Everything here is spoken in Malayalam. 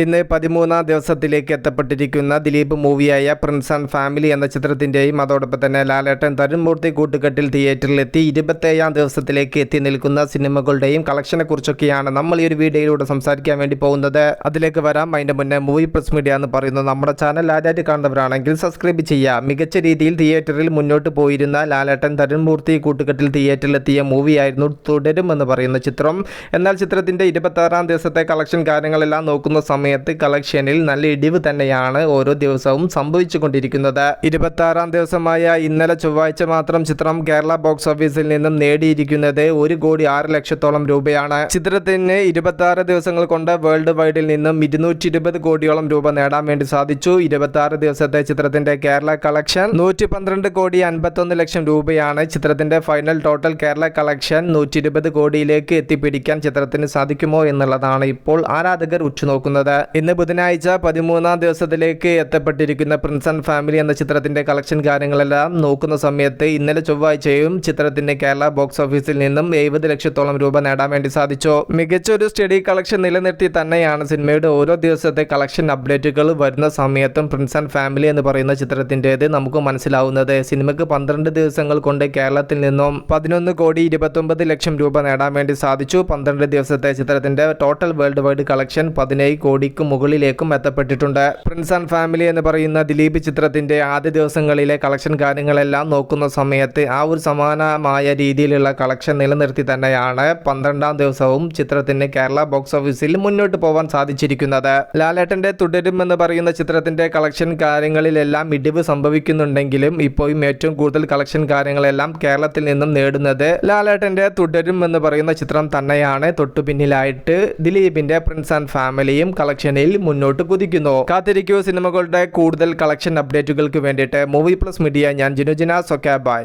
ഇന്ന് 13ാം ദിവസത്തിലേക്ക് എത്തപ്പെട്ടിരിക്കുന്ന ദിലീപ് മൂവിയായ പ്രിൻസ് ആൻഡ് ഫാമിലി എന്ന ചിത്രത്തിൻ്റെയും അതോടൊപ്പം തന്നെ ലാലേട്ടൻ തരുൺമൂർത്തി കൂട്ടുകെട്ടിൽ തിയേറ്ററിലെത്തി 27ാം ദിവസത്തിലേക്ക് എത്തി നിൽക്കുന്ന സിനിമകളുടെയും കളക്ഷനെ കുറിച്ചൊക്കെയാണ് നമ്മൾ ഈ ഒരു വീഡിയോയിലൂടെ സംസാരിക്കാൻ വേണ്ടി പോകുന്നത്. അതിലേക്ക് വരാം. അതിൻ്റെ മുന്നേ മൂവി പ്ലസ് മീഡിയ എന്ന് പറയുന്ന നമ്മുടെ ചാനൽ ആദ്യമായിട്ട് കാണുന്നവരാണെങ്കിൽ സബ്സ്ക്രൈബ് ചെയ്യുക. മികച്ച രീതിയിൽ തിയേറ്ററിൽ മുന്നോട്ട് പോയിരുന്ന ലാലേട്ടൻ തരുൺമൂർത്തി കൂട്ടുകെട്ടിൽ തിയേറ്ററിലെത്തിയ മൂവിയായിരുന്നു തുടരും എന്ന് പറയുന്ന ചിത്രം. എന്നാൽ ചിത്രത്തിൻ്റെ 26ാം ദിവസത്തെ കളക്ഷൻ കാര്യങ്ങളെല്ലാം നോക്കുന്ന സമയത്ത് കളക്ഷനിൽ നല്ല ഇടിവ് തന്നെയാണ് ഓരോ ദിവസവും സംഭവിച്ചുകൊണ്ടിരിക്കുന്നത്. 26ാം ദിവസമായ ഇന്നലെ ചൊവ്വാഴ്ച മാത്രം ചിത്രം കേരള ബോക്സ് ഓഫീസിൽ നിന്നും നേടിയിരിക്കുന്നത് 1,06,00,000 രൂപയാണ്. ചിത്രത്തിന് 26 ദിവസങ്ങൾ കൊണ്ട് വേൾഡ് വൈഡിൽ നിന്നും 220 കോടിയോളം രൂപ നേടാൻ വേണ്ടി സാധിച്ചു. 26 ദിവസത്തെ ചിത്രത്തിന്റെ കേരള കളക്ഷൻ 112,51,00,000 രൂപയാണ്. ചിത്രത്തിന്റെ ഫൈനൽ ടോട്ടൽ കേരള കളക്ഷൻ 120 കോടിയിലേക്ക് എത്തിപ്പിടിക്കാൻ ചിത്രത്തിന് സാധിക്കുമോ എന്നുള്ളതാണ് ഇപ്പോൾ ആരാധകർ ഉറ്റുനോക്കുന്നത്. ഇന്ന് ബുധനാഴ്ച 13ാം ദിവസത്തിലേക്ക് എത്തപ്പെട്ടിരിക്കുന്ന പ്രിൻസ് ആൻഡ് ഫാമിലി എന്ന ചിത്രത്തിന്റെ കളക്ഷൻ കാര്യങ്ങളെല്ലാം നോക്കുന്ന സമയത്ത് ഇന്നലെ ചൊവ്വാഴ്ചയും ചിത്രത്തിന്റെ കേരള ബോക്സ് ഓഫീസിൽ നിന്നും 70 ലക്ഷത്തോളം രൂപ നേടാൻ വേണ്ടി സാധിച്ചു. മികച്ചൊരു സ്റ്റഡി കളക്ഷൻ നിലനിർത്തി തന്നെയാണ് സിനിമയുടെ ഓരോ ദിവസത്തെ കളക്ഷൻ അപ്ഡേറ്റുകൾ വരുന്ന സമയത്തും പ്രിൻസ് ആൻഡ് ഫാമിലി എന്ന് പറയുന്ന ചിത്രത്തിൻ്റെത് നമുക്ക് മനസ്സിലാവുന്നത്. സിനിമയ്ക്ക് 12 ദിവസങ്ങൾ കൊണ്ട് കേരളത്തിൽ നിന്നും 11,29,00,000 രൂപ നേടാൻ വേണ്ടി സാധിച്ചു. 12 ദിവസത്തെ ചിത്രത്തിന്റെ ടോട്ടൽ വേൾഡ് വൈഡ് കളക്ഷൻ 17 കോടിക്ക് മുകളിലേക്കും എത്തപ്പെട്ടിട്ടുണ്ട്. പ്രിൻസ് ആൻഡ് ഫാമിലി എന്ന് പറയുന്ന ദിലീപ് ചിത്രത്തിന്റെ ആദ്യ ദിവസങ്ങളിലെ കളക്ഷൻ കാര്യങ്ങളെല്ലാം നോക്കുന്ന സമയത്ത് ആ ഒരു സമാനമായ രീതിയിലുള്ള കളക്ഷൻ നിലനിർത്തി തന്നെയാണ് 12ാം ദിവസവും ചിത്രത്തിന് കേരള ബോക്സ് ഓഫീസിൽ മുന്നോട്ട് പോകാൻ സാധിച്ചിരിക്കുന്നത്. ലാലേട്ടന്റെ തുടരും എന്ന് പറയുന്ന ചിത്രത്തിന്റെ കളക്ഷൻ കാര്യങ്ങളിലെല്ലാം ഇടിവ് സംഭവിക്കുന്നുണ്ടെങ്കിലും ഇപ്പോഴും ഏറ്റവും കൂടുതൽ കളക്ഷൻ കാര്യങ്ങളെല്ലാം കേരളത്തിൽ നിന്നും നേടുന്നത് ലാലേട്ടന്റെ തുടരും എന്ന് പറയുന്ന ചിത്രം തന്നെയാണ്. തൊട്ടു പിന്നിലായിട്ട് ദിലീപിന്റെ പ്രിൻസ് ആൻഡ് ഫാമിലിയും കളക്ഷനിൽ മുന്നോട്ട് കുതിക്കുന്നു. കാത്തിരിക്കൂ സിനിമകളുടെ കൂടുതൽ കളക്ഷൻ അപ്ഡേറ്റുകൾക്ക് വേണ്ടിയിട്ട്. മൂവി പ്ലസ് മീഡിയ, ഞാൻ ജിനുജിന. സൊക്കെ ബൈ.